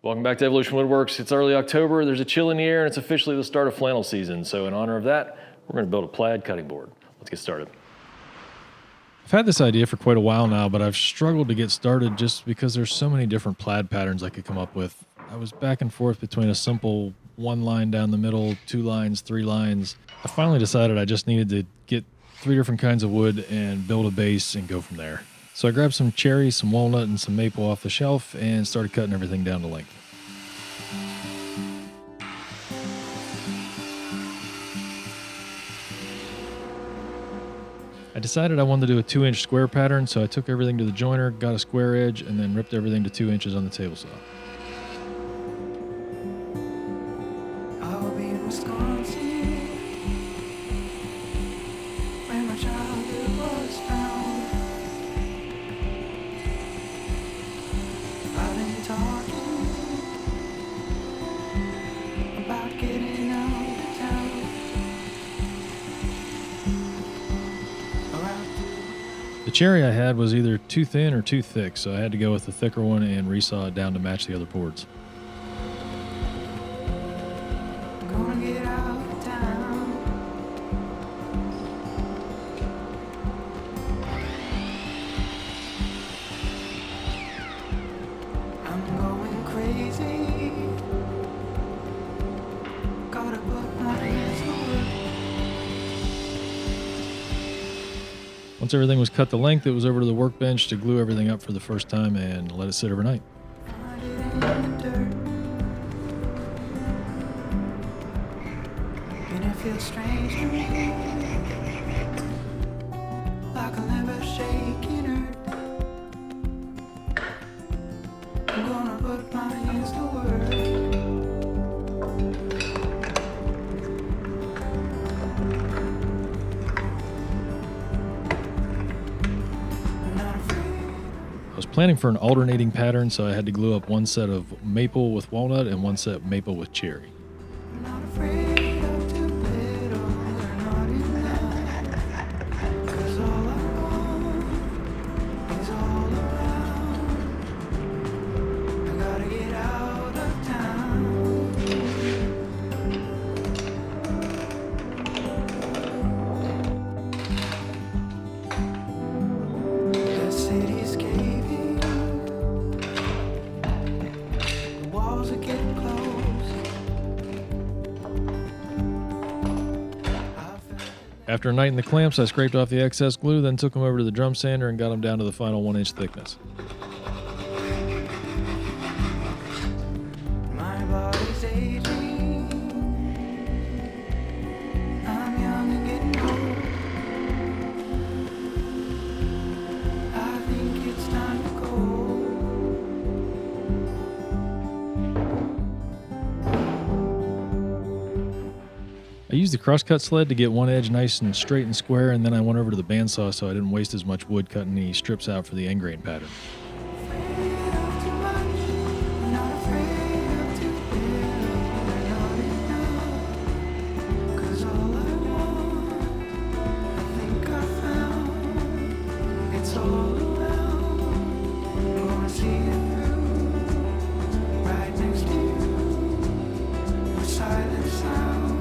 Welcome back to Evolution Woodworks. It's early October, there's a chill in the air, and it's officially the start of flannel season. So in honor of that, we're going to build a plaid cutting board. Let's get started. I've had this idea for quite a while now, but I've struggled to get started just because there's so many different plaid patterns I could come up with. I was back and forth between a simple one line down the middle, 2 lines, 3 lines. I finally decided I just needed to get 3 different kinds of wood and build a base and go from there. So I grabbed some cherry, some walnut, and some maple off the shelf and started cutting everything down to length. I decided I wanted to do a 2-inch square pattern, so I took everything to the joiner, got a square edge, and then ripped everything to 2 inches on the table saw. I'll be in Wisconsin, where my childhood was found. I've been talking about getting out of town. The cherry I had was either too thin or too thick, so I had to go with the thicker one and resaw it down to match the other boards. Gonna get out of town. I'm going crazy. Gotta put my hands to work. Once everything was cut to length, it was over to the workbench to glue everything up for the first time and let it sit overnight. Find it in the dirt. And it feels strange to me, like I'll never shake in earth. I'm gonna put my hands to work. I'm not afraid. I was planning for an alternating pattern, so I had to glue up one set of maple with walnut and one set maple with cherry. I'm not afraid of too little or not enough. 'Cause all I want is all around. I gotta get out of town. The city's caving. The walls are getting close. After a night in the clamps, I scraped off the excess glue, then took them over to the drum sander and got them down to the final 1-inch thickness. My body's aging. I'm young and getting old. I think it's time to go. I used the crosscut sled to get one edge nice and straight and square, and then I went over to the bandsaw so I didn't waste as much wood cutting any strips out for the end grain pattern. Afraid of too much. I'm not afraid of too little or not enough. 'Cause all I want, I think I found. It's all around. I'm gonna see it through. Right next to you. No silent sound.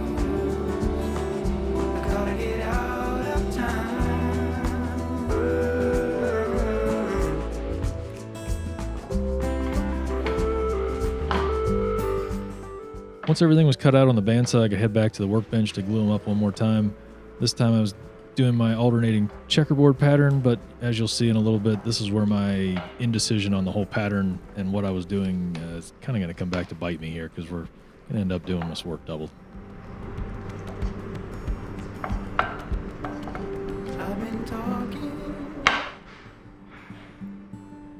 I gotta get out of town. Once everything was cut out on the bandsaw, I could head back to the workbench to glue them up one more time. This time I was doing my alternating checkerboard pattern, but as you'll see in a little bit, this is where my indecision on the whole pattern and what I was doing is kind of going to come back to bite me here, because we're going to end up doing this work double. I've been talking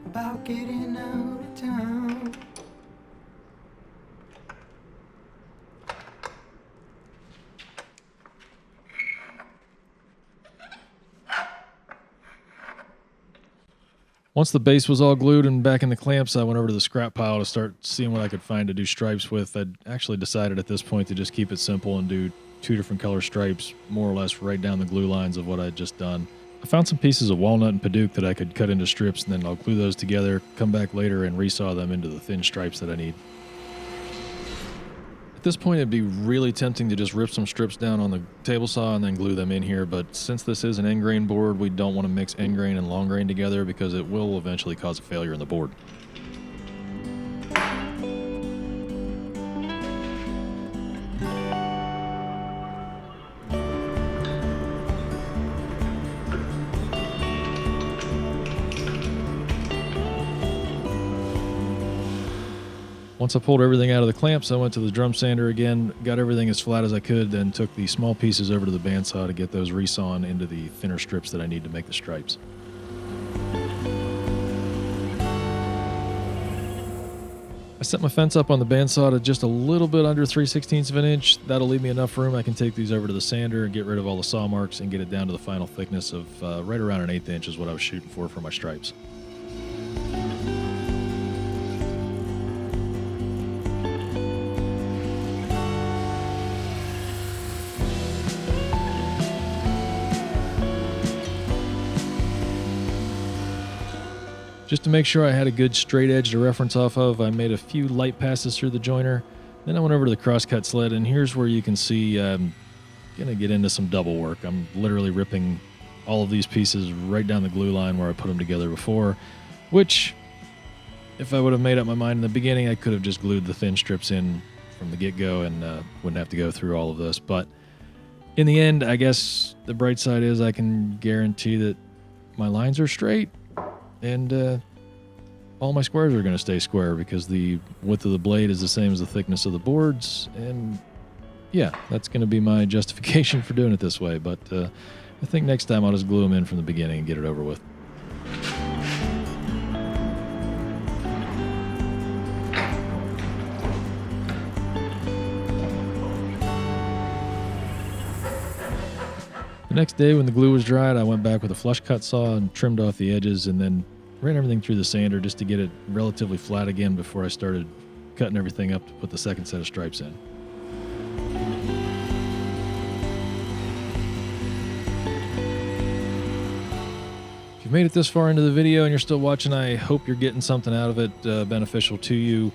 about getting out of town. Once the base was all glued and back in the clamps, I went over to the scrap pile to start seeing what I could find to do stripes with. I'd actually decided at this point to just keep it simple and do 2 different color stripes, more or less right down the glue lines of what I'd just done. I found some pieces of walnut and Paduke that I could cut into strips, and then I'll glue those together, come back later and resaw them into the thin stripes that I need. At this point, it'd be really tempting to just rip some strips down on the table saw and then glue them in here, but since this is an end grain board, we don't want to mix end grain and long grain together because it will eventually cause a failure in the board. Once I pulled everything out of the clamps, I went to the drum sander again, got everything as flat as I could, then took the small pieces over to the bandsaw to get those resawn into the thinner strips that I need to make the stripes. I set my fence up on the bandsaw to just a little bit under 3/16 of an inch. That'll leave me enough room. I can take these over to the sander and get rid of all the saw marks and get it down to the final thickness of right around an 1/8 inch is what I was shooting for my stripes. Just to make sure I had a good straight edge to reference off of, I made a few light passes through the joiner. Then I went over to the crosscut sled, and here's where you can see I'm going to get into some double work. I'm literally ripping all of these pieces right down the glue line where I put them together before, which, if I would have made up my mind in the beginning, I could have just glued the thin strips in from the get-go and wouldn't have to go through all of this. But in the end, I guess the bright side is I can guarantee that my lines are straight. And all my squares are going to stay square because the width of the blade is the same as the thickness of the boards. And yeah, that's going to be my justification for doing it this way. But I think next time I'll just glue them in from the beginning and get it over with. The next day when the glue was dried, I went back with a flush cut saw and trimmed off the edges and then ran everything through the sander just to get it relatively flat again before I started cutting everything up to put the second set of stripes in. If you've made it this far into the video and you're still watching, I hope you're getting something out of it beneficial to you.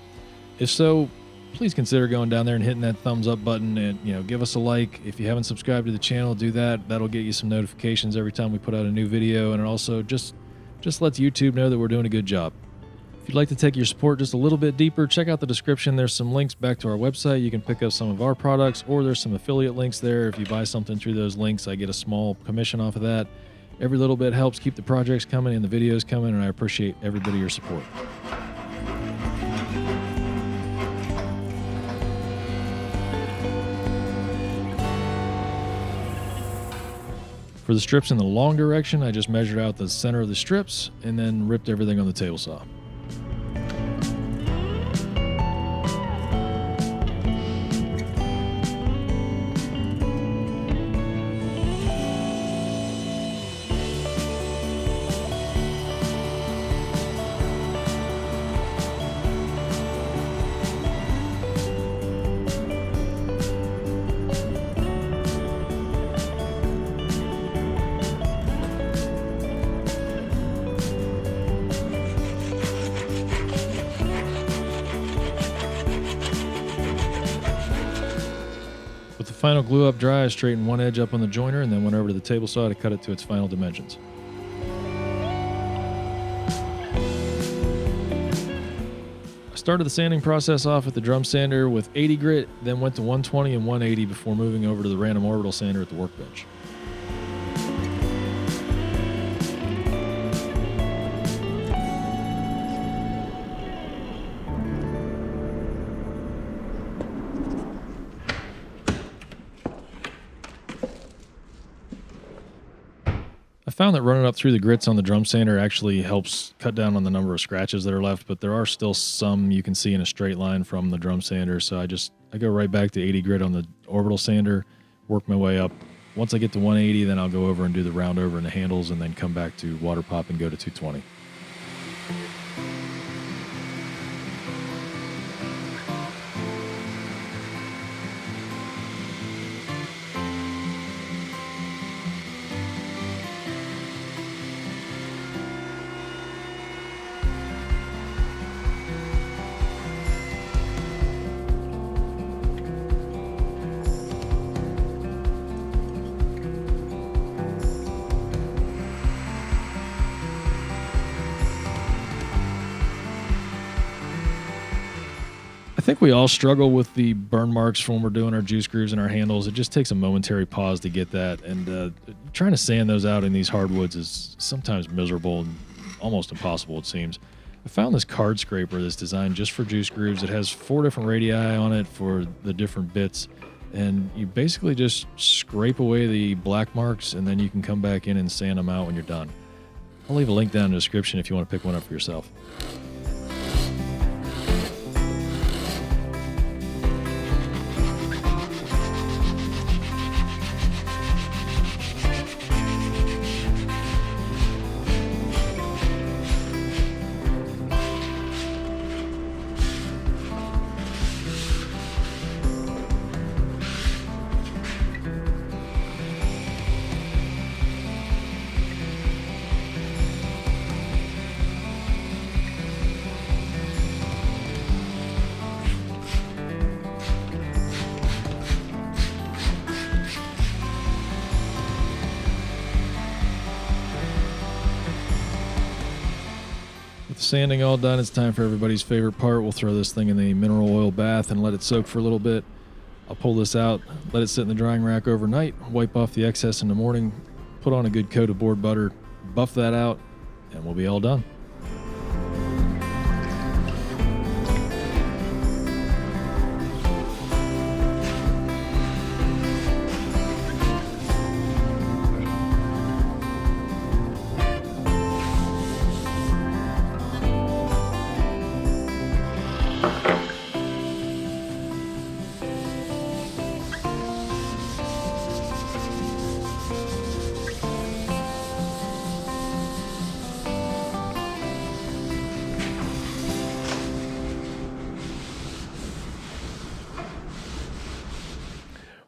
If so, please consider going down there and hitting that thumbs up button and, give us a like. If you haven't subscribed to the channel, do that. That'll get you some notifications every time we put out a new video, and it also just lets YouTube know that we're doing a good job. If you'd like to take your support just a little bit deeper, check out the description. There's some links back to our website. You can pick up some of our products, or there's some affiliate links there. If you buy something through those links, I get a small commission off of that. Every little bit helps keep the projects coming and the videos coming, and I appreciate everybody your support. For the strips in the long direction, I just measured out the center of the strips and then ripped everything on the table saw. With the final glue up dry, I straightened one edge up on the joiner and then went over to the table saw to cut it to its final dimensions. I started the sanding process off at the drum sander with 80 grit, then went to 120 and 180 before moving over to the random orbital sander at the workbench. I found that running up through the grits on the drum sander actually helps cut down on the number of scratches that are left, but there are still some you can see in a straight line from the drum sander, so I go right back to 80 grit on the orbital sander, work my way up. Once I get to 180, then I'll go over and do the round over in the handles and then come back to water pop and go to 220. I think we all struggle with the burn marks when we're doing our juice grooves and our handles. It just takes a momentary pause to get that. And trying to sand those out in these hardwoods is sometimes miserable and almost impossible, it seems. I found this card scraper that's designed just for juice grooves. It has 4 different radii on it for the different bits. And you basically just scrape away the black marks, and then you can come back in and sand them out when you're done. I'll leave a link down in the description if you want to pick one up for yourself. With the sanding all done, it's time for everybody's favorite part. We'll throw this thing in the mineral oil bath and let it soak for a little bit. I'll pull this out, let it sit in the drying rack overnight, wipe off the excess in the morning, put on a good coat of board butter, buff that out, and we'll be all done.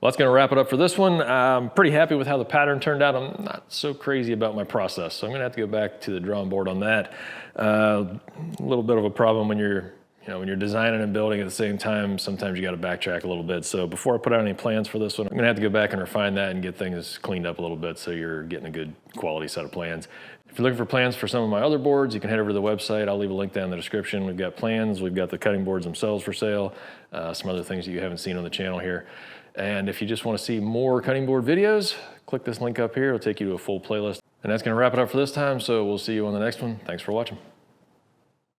Well, that's going to wrap it up for this one. I'm pretty happy with how the pattern turned out. I'm not so crazy about my process, so I'm going to have to go back to the drawing board on that. A little bit of a problem when you're designing and building at the same time. Sometimes you got to backtrack a little bit. So before I put out any plans for this one, I'm going to have to go back and refine that and get things cleaned up a little bit so you're getting a good quality set of plans. If you're looking for plans for some of my other boards, you can head over to the website. I'll leave a link down in the description. We've got plans. We've got the cutting boards themselves for sale, some other things that you haven't seen on the channel here. And if you just want to see more cutting board videos, click this link up here. It'll take you to a full playlist. And that's going to wrap it up for this time. So we'll see you on the next one. Thanks for watching.